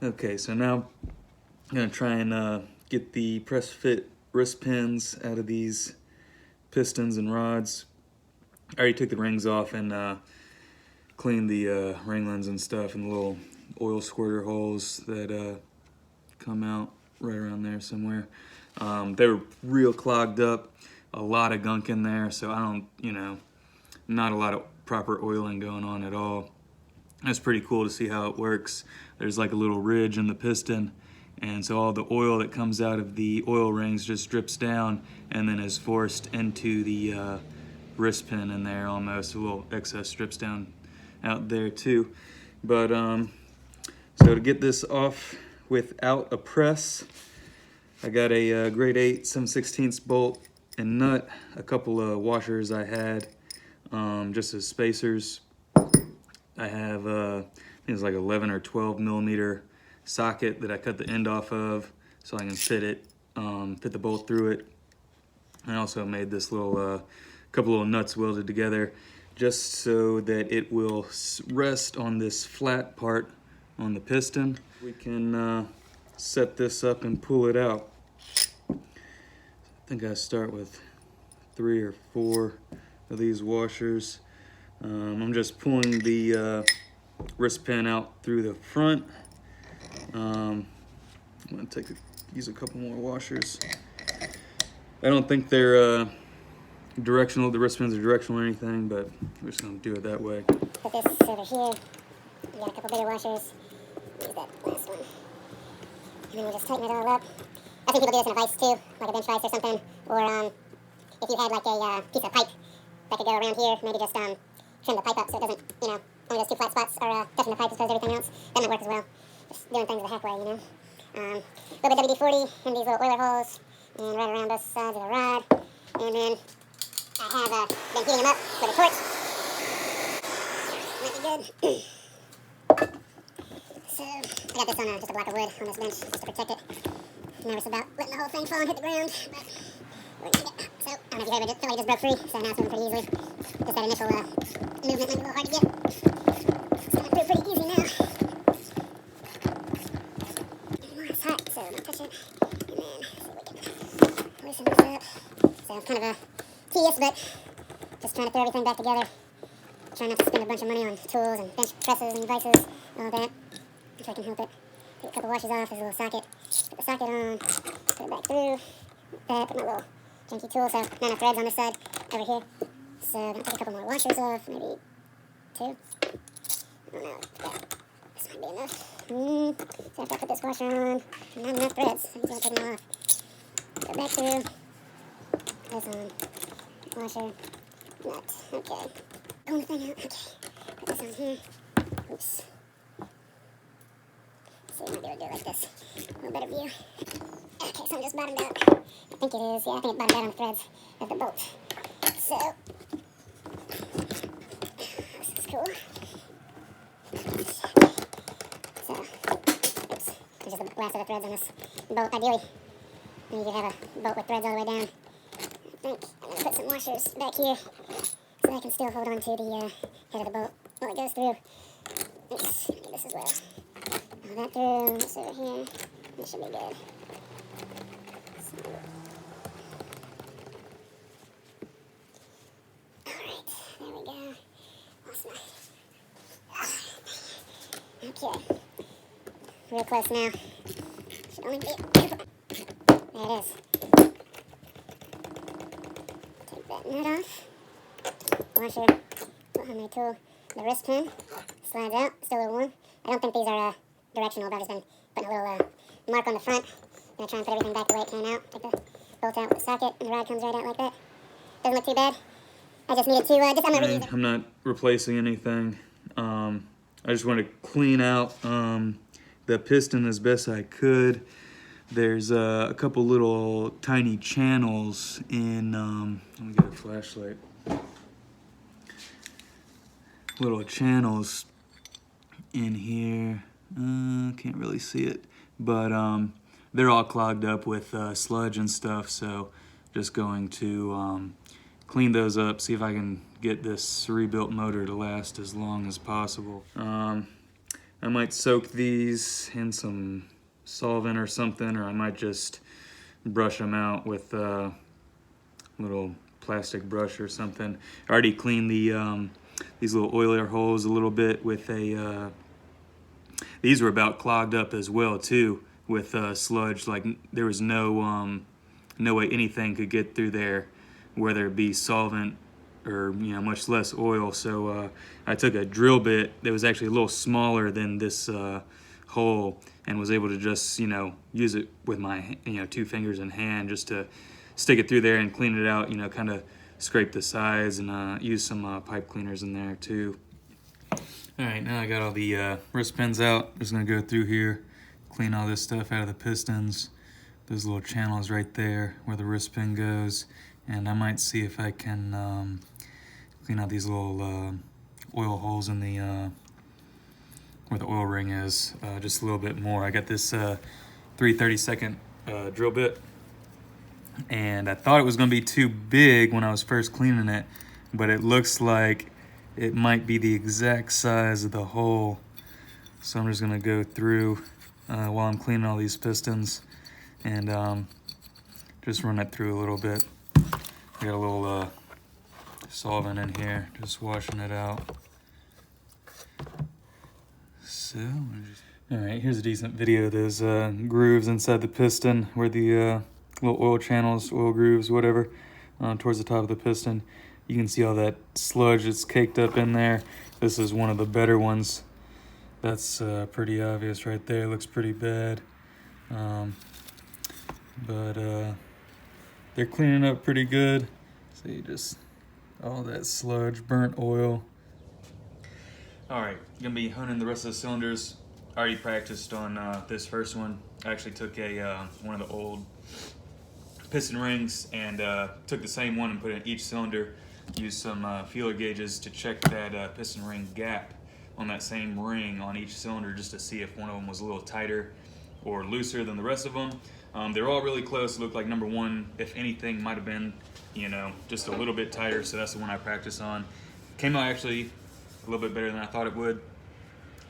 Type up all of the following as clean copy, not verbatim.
Okay, so now I'm gonna try and get the press fit wrist pins out of these pistons and rods. I already took the rings off and cleaned the ring lens and stuff and the little oil squirter holes that come out right around there somewhere. They were real clogged up, a lot of gunk in there, so I don't, not a lot of proper oiling going on at all. That's pretty cool to see how it works. There's like a little ridge in the piston, and so all the oil that comes out of the oil rings just drips down and then is forced into the wrist pin in there almost. A little excess drips down out there too. But so to get this off without a press, I got a grade 8 7/16 bolt and nut, a couple of washers I had just as spacers. I have I think it's like 11 or 12 millimeter socket that I cut the end off of so I can fit it, fit the bolt through it. I also made this little couple little nuts welded together just so that it will rest on this flat part on the piston. We can set this up and pull it out. I think I start with 3 or 4 of these washers. I'm just pulling the wrist pin out through the front. I'm gonna use a couple more washers. I don't think they're directional, the wrist pins are directional or anything, but we're just gonna do it that way. Put this over here. You got a couple bigger washers. Use that last one. And then we just tighten it all up. I think people do this in a vise too, like a bench vise or something. Or if you had like a piece of pipe that could go around here, maybe just trim the pipe up so it doesn't, only those 2 flat spots are touching the pipe as opposed to everything else. That might work as well. Just doing things the halfway, A little bit WD-40 in these little oiler holes and right around both sides of the rod. And then I have been heating them up with a torch. Might be good. So I got this on just a block of wood on this bench just to protect it. Nervous about letting the whole thing fall and hit the ground, but we're gonna get. So I don't know if you heard, but it felt like it just broke free, so now it's moving pretty easily. Just that initial movement might be a little hard to get. It's going through pretty easy now. It's hot, so I'm gonna touch it, and then see if we can loosen this up. So it's kind of tedious, but just trying to throw everything back together. Trying not to spend a bunch of money on tools and bench presses and vices, all that. If I can help it. Take a couple washes off, there's a little socket. Put the socket on, put it back through. Like that, put my little janky tool, so not enough threads on this side over here. So I'm gonna take a couple more washers off, maybe 2. I don't know. Yeah, this might be enough. So after I put this washer on, not enough threads, so I'm just gonna take them off. Go back through. This on. Washer. Nut. Okay. Pulling the thing out. Okay. Put this on here. Oops. So you might be able to do it like this. A little better view. Okay, so I'm just bottomed out. I think it is. Yeah, I think it bottomed out on the threads of the bolt. So, this is cool. So, oops. There's just the last of the threads on this bolt. Ideally, you could have a bolt with threads all the way down. I think I'm going to put some washers back here so I can still hold on to the head of the bolt while it goes through. Let's do this as well. All that through, this over here. This should be good. Alright, there we go. Lost my... Okay. Real close now. Should only be... There it is. Take that nut off. Washer. Put on my tool. The wrist pin. Slides out. Still a little warm. I don't think these are directional, but I've just been putting a little mark on the front. I'm going to try and put everything back the way it came out. Take the bolt out with the socket, and the rod comes right out like that. Doesn't look too bad. I just needed to, I'm not replacing anything. I just want to clean out the piston as best I could. There's a couple little tiny channels in, let me get a flashlight. Little channels in here. Can't really see it, but they're all clogged up with sludge and stuff, so just going to clean those up, see if I can get this rebuilt motor to last as long as possible. I might soak these in some solvent or something, or I might just brush them out with a little plastic brush or something. I already cleaned the these little oiler holes a little bit with a these were about clogged up as well too with sludge. Like there was no way anything could get through there, whether it be solvent or much less oil. So I took a drill bit that was actually a little smaller than this hole, and was able to just use it with my 2 fingers and hand just to stick it through there and clean it out. Kind of scrape the sides and use some pipe cleaners in there too. All right, now I got all the wrist pins out. Just gonna go through here, clean all this stuff out of the pistons. Those little channels right there where the wrist pin goes. And I might see if I can clean out these little oil holes in the where the oil ring is just a little bit more. I got this 3/32 drill bit, and I thought it was gonna be too big when I was first cleaning it, but it looks like it might be the exact size of the hole. So I'm just gonna go through while I'm cleaning all these pistons and just run it through a little bit. I got a little solvent in here, just washing it out. So, all right, here's a decent video of those grooves inside the piston where the little oil channels, oil grooves, whatever, towards the top of the piston. You can see all that sludge that's caked up in there. This is one of the better ones. That's pretty obvious right there. Looks pretty bad. But they're cleaning up pretty good. See, just all that sludge, burnt oil. All right, gonna be hunting the rest of the cylinders. I already practiced on this first one. I actually took one of the old piston rings and took the same one and put it in each cylinder. Used some feeler gauges to check that piston ring gap on that same ring on each cylinder, just to see if one of them was a little tighter or looser than the rest of them. They're all really close. It looked like number one, if anything, might have been, just a little bit tighter. So that's the one I practiced on. Came out actually a little bit better than I thought it would.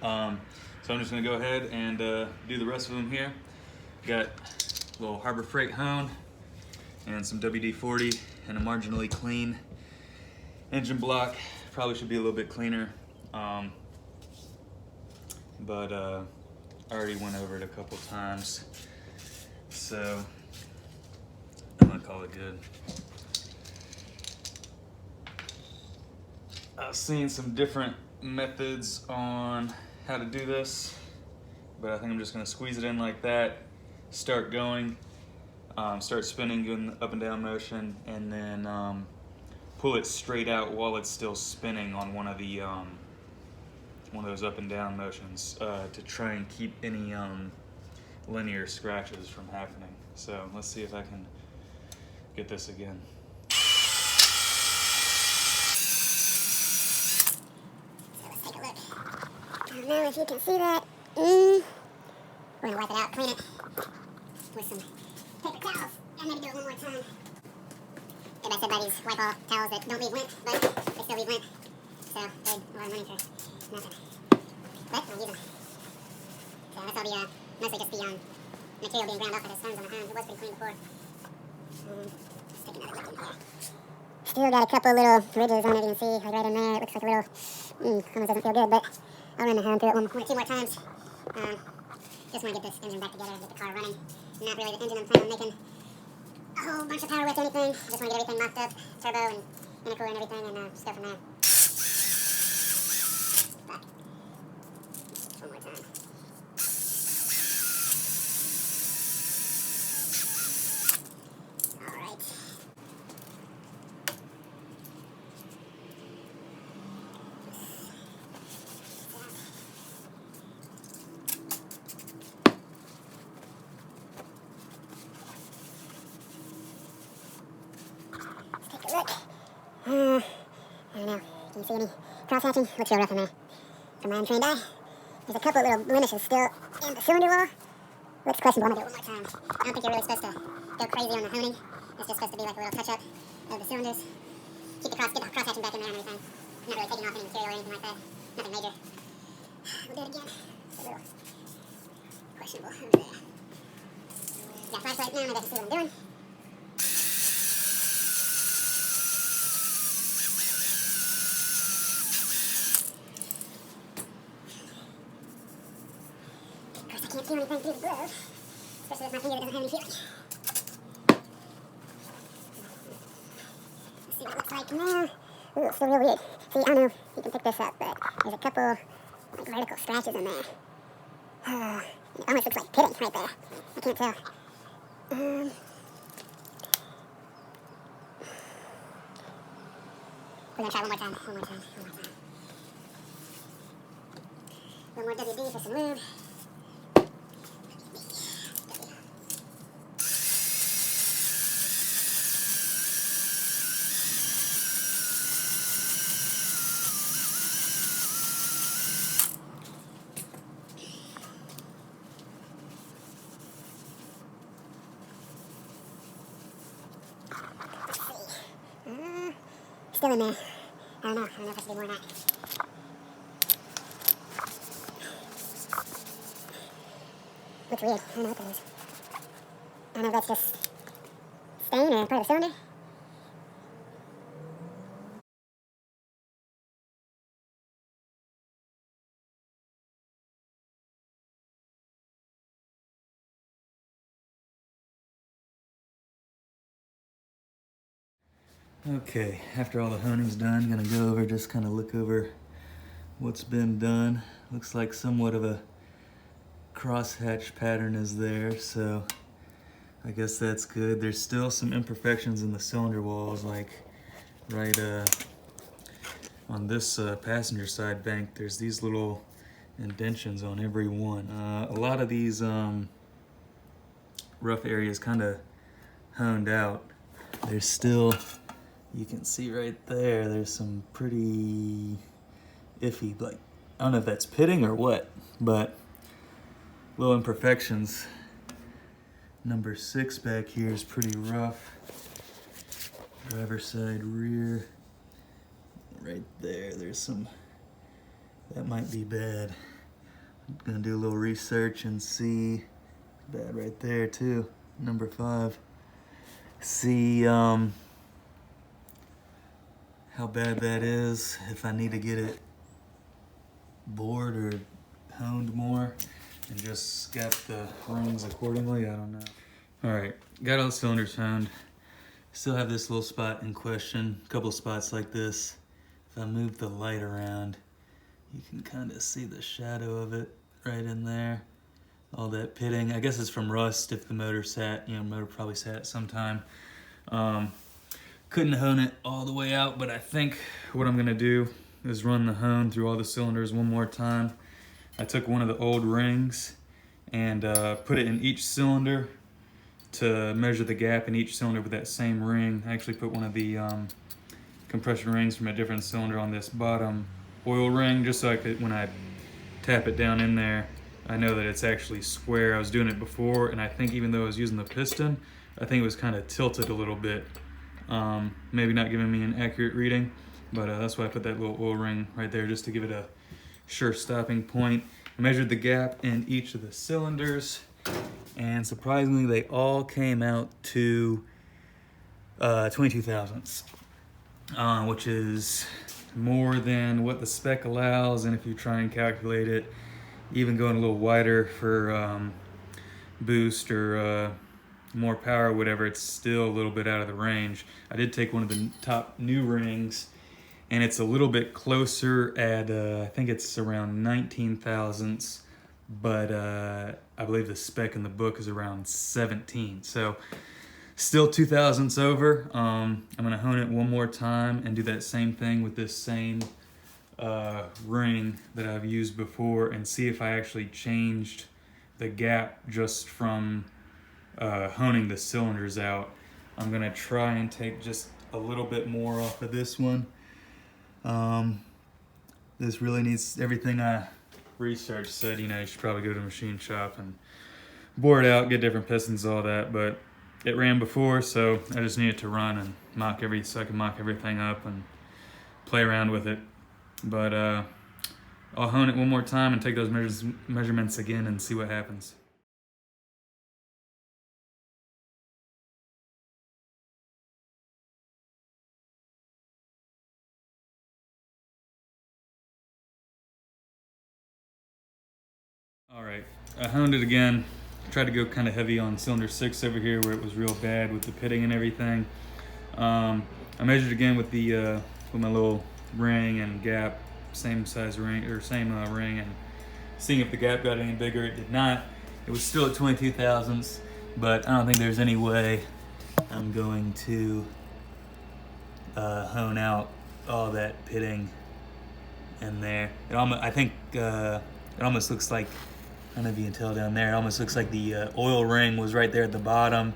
So I'm just gonna go ahead and do the rest of them here. Got a little Harbor Freight hone and some WD-40 and a marginally clean engine block. Probably should be a little bit cleaner, but I already went over it a couple times, so I'm gonna call it good. I've seen some different methods on how to do this, but I think I'm just gonna squeeze it in like that, start going, start spinning, doing the up and down motion, and then pull it straight out while it's still spinning on one of those up and down motions to try and keep any linear scratches from happening. So let's see if I can get this again. So let's take a look. I don't know if you can see that. We're gonna wipe it out, clean it with some paper towels, and maybe do it one more time. Everybody said by these wipe all towels that don't leave lint, but they still leave lint. So paid a lot of money for nothing. But I'll use them. So that's all the mostly just the material being ground off by the stones on the hone. It was pretty clean before. Stick another look in here. Still got a couple little ridges on it, you can see, like right in there. It looks like a little, almost doesn't feel good, but I'll run the hone through it one or two more times. Just want to get this engine back together and get the car running. Not really the engine I'm planning on making a whole bunch of power with or anything. Just want to get everything mocked up, turbo and intercooler and everything, and just go from there. Back. One more time. All right. Look. I don't know. Can you see any cross-hatching? Looks real rough in there. From my untrained eye. There's a couple little blemishes still in the cylinder wall. Looks questionable. I'm gonna do it one more time. I don't think you're really supposed to go crazy on the honing. It's just supposed to be like a little touch-up of the cylinders. Get the cross-hatching back in there and everything. I'm not really taking off any material or anything like that. Nothing major. We'll do it again. a little questionable over there. Got flashlight now, maybe I can see what I'm doing. Of course, I can't feel anything through the glove, especially with my finger that doesn't have any feeling. Let's see what it looks like now. Ooh, it's still real weird. See, I don't know if you can pick this up, but there's a couple like vertical scratches in there. It almost looks like pitting right there. I can't tell. We're gonna try one more time. One more WD for some lube. Still in there. I don't know if I should do more than that. Looks weird. I don't know what that is. I don't know if that's just stain or part of the cylinder. Okay, after all the honing's done, gonna go over, just kind of look over what's been done. Looks like somewhat of a crosshatch pattern is there, so I guess that's good. There's still some imperfections in the cylinder walls, like right on this passenger side bank, there's these little indentions on every one. A lot of these rough areas kind of honed out. There's still, you can see right there, there's some pretty iffy, like, I don't know if that's pitting or what, but little imperfections. Number 6 back here is pretty rough. Driver's side rear, right there, there's some, that might be bad. I'm gonna do a little research and see, bad right there too, number 5. See how bad that is, if I need to get it bored or honed more and just scat the rings accordingly, I don't know. All right, got all the cylinders honed. Still have this little spot in question, a couple spots like this. If I move the light around, you can kind of see the shadow of it right in there. All that pitting, I guess it's from rust if the motor sat, motor probably sat sometime. Couldn't hone it all the way out, but I think what I'm gonna do is run the hone through all the cylinders one more time. I took one of the old rings and put it in each cylinder to measure the gap in each cylinder with that same ring. I actually put one of the compression rings from a different cylinder on this bottom oil ring, just so I could, when I tap it down in there, I know that it's actually square. I was doing it before, and I think even though I was using the piston, I think it was kind of tilted a little bit. Maybe not giving me an accurate reading, but that's why I put that little oil ring right there, just to give it a sure stopping point. I measured the gap in each of the cylinders, and surprisingly, they all came out to 22 thousandths, which is more than what the spec allows. And if you try and calculate it, even going a little wider for boost or more power, whatever, it's still a little bit out of the range. I did take one of the top new rings, and it's a little bit closer at, I think it's around 19 thousandths, but I believe the spec in the book is around 17. So still 2 thousandths over. I'm gonna hone it one more time and do that same thing with this same ring that I've used before, and see if I actually changed the gap just from honing the cylinders out. I'm gonna try and take just a little bit more off of this one. This really needs, everything I researched said, you should probably go to a machine shop and bore it out, get different pistons, all that, but it ran before, so I just needed to run and so I can mock everything up and play around with it. But I'll hone it one more time and take those measurements again and see what happens. All right, I honed it again. Tried to go kind of heavy on cylinder 6 over here where it was real bad with the pitting and everything. I measured again with my little ring and gap, same size ring or same ring, and seeing if the gap got any bigger. It did not. It was still at 22 thousandths, but I don't think there's any way I'm going to hone out all that pitting in there. I think it almost looks like, I don't know if you can tell down there, it almost looks like the oil ring was right there at the bottom,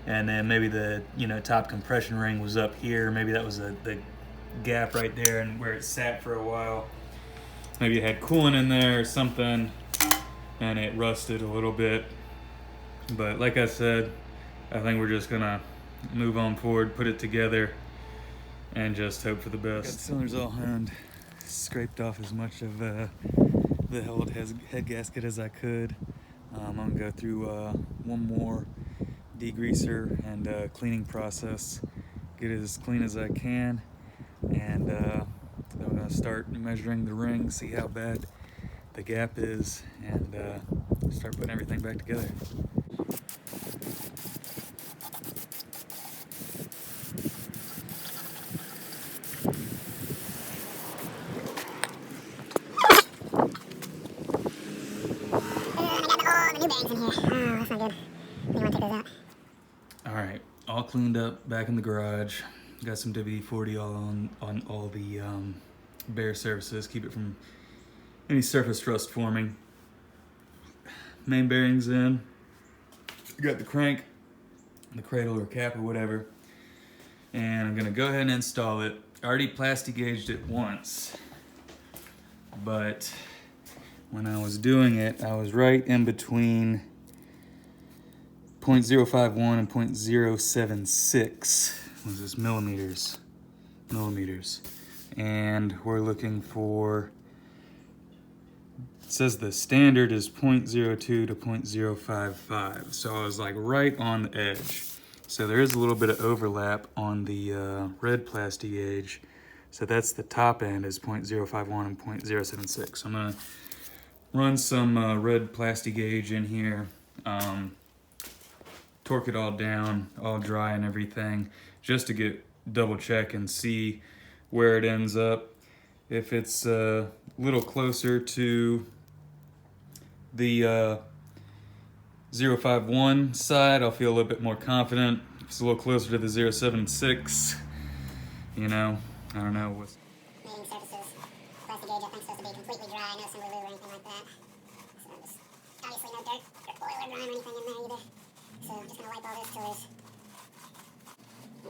and then maybe the top compression ring was up here. Maybe that was the gap right there and where it sat for a while. Maybe it had coolant in there or something and it rusted a little bit. But like I said, I think we're just gonna move on forward, put it together, and just hope for the best. Got the cylinders all honed, scraped off as much of the old head gasket as I could. I'm gonna go through one more degreaser and cleaning process, get it as clean as I can, and then we're gonna start measuring the ring, see how bad the gap is, and start putting everything back together. I got all the new bearings in here. Oh, that's not good. You want to take those out? All right, all cleaned up, back in the garage. Got some WD-40 all on all the bare surfaces, keep it from any surface rust forming. Main bearings in. Got the crank, the cradle or cap or whatever, and I'm gonna go ahead and install it. I already plastic gauged it once, but when I was doing it, I was right in between 0.051 and 0.076 was this millimeters, and we're looking for, it says the standard is 0.02 to 0.055, so I was like right on the edge. So there is a little bit of overlap on the red plastic gauge, so that's the top end is 0.051 and 0.076. I'm gonna run some red plastic gauge in here, torque it all down, all dry and everything, just to get double check and see where it ends up. If it's a little closer to the 051 side, I'll feel a little bit more confident. If it's a little closer to the 076, I don't know what's. Mating surfaces. Plastic gauge, I think, supposed to be completely dry, no assembly lube or anything like that. So just, obviously no dirt or oil or grime or anything in there either. So I'm just gonna wipe all this till there's,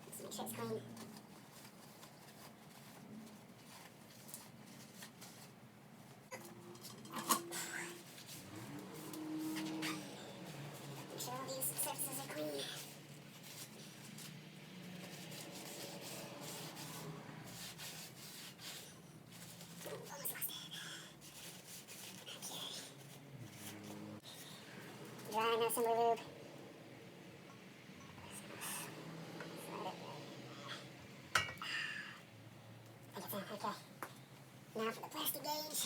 let's make sure it's clean. Make sure all these surfaces are clean. Almost lost it. Okay. Dry, no assembly lube. I think it's in, okay. Now for the plastic gauge.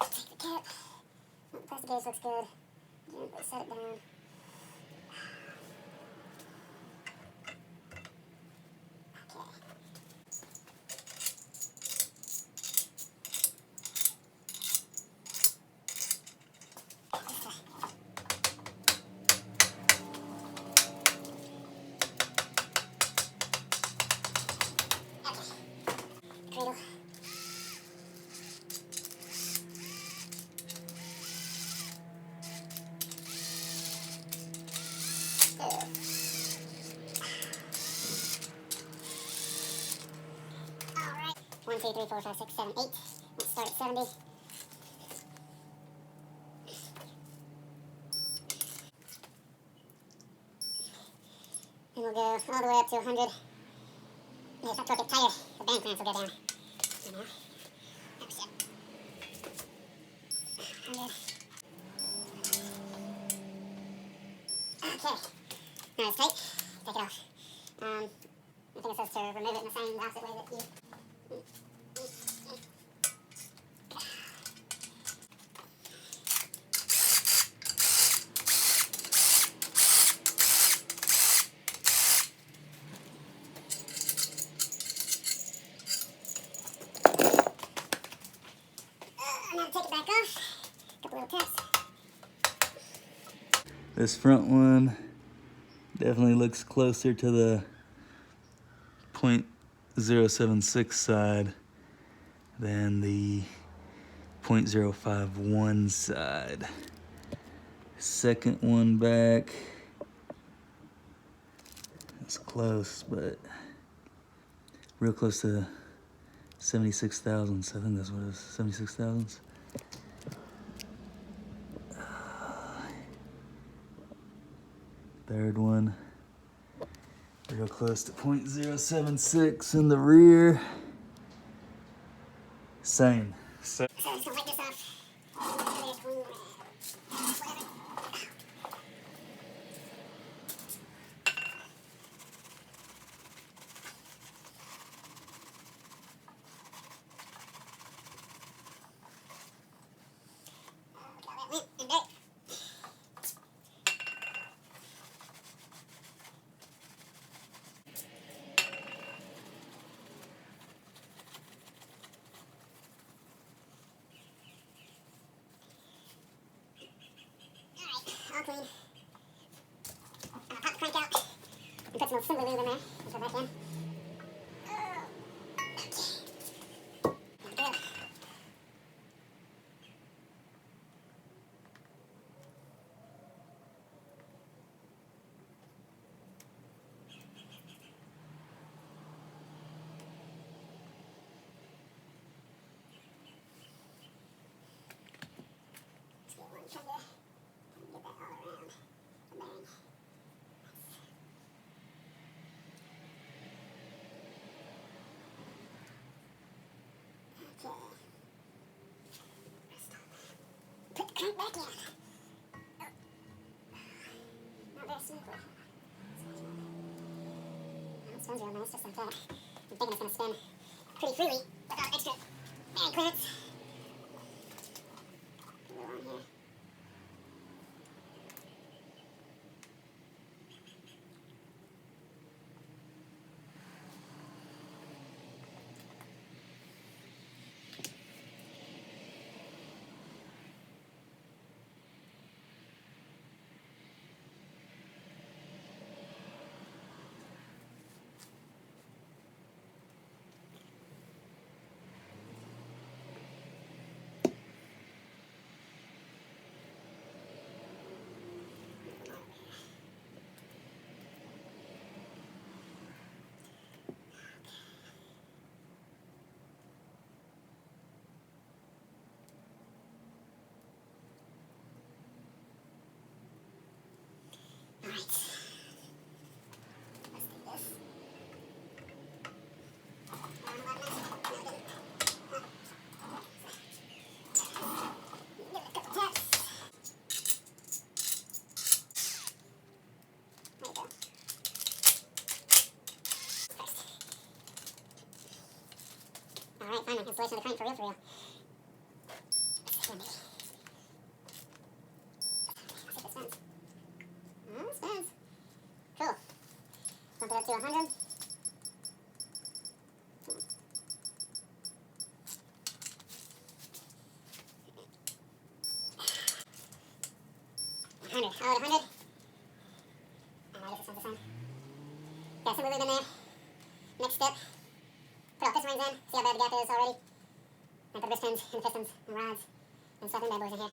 Take the cap. The plastic gauge looks good. Gently set it down. Cradle. Alright. 1, 2, 3, 4, 5, 6, 7, 8. Let's start at 70. And we'll go all the way up to 100. Yeah, if I torque it tighter, the band clamps will go down. You know? That's it. 100. Okay. Now it's tight. Take it off. I think it says to remove it in the same opposite way that you... Now take it back off. A couple little taps. This front one definitely looks closer to the .076 side than the .051 side. Second one back, it's close, but real close to 76 thousandths. I think that's what it is, 76 thousandths. Third one, real close to .076 in the rear. Same. So I'm just gonna wipe this off. All clean. I'm gonna pop the crank out and put some assembly lube in there. Put that in. Okay. Let's get one from there. Get that all around the bang. Okay. Put the crank back in. Not very smoothly. It spins real nice, just like that. I'm thinking it's going to spin pretty freely without extra band clearance. Put a little on here. Alright. Let's do this. Alright, finally, installation of the crank for real, for real. Let's see if it spins. Oh, it spins. Cool. Bump it up to 100. Oh, 100. And I guess this one's the same. Got some lube in there. Next step. Put all piston rings in. See how bad the gap is already. And put the wrist pins and the pistons and rods and stuff in bad boys in here.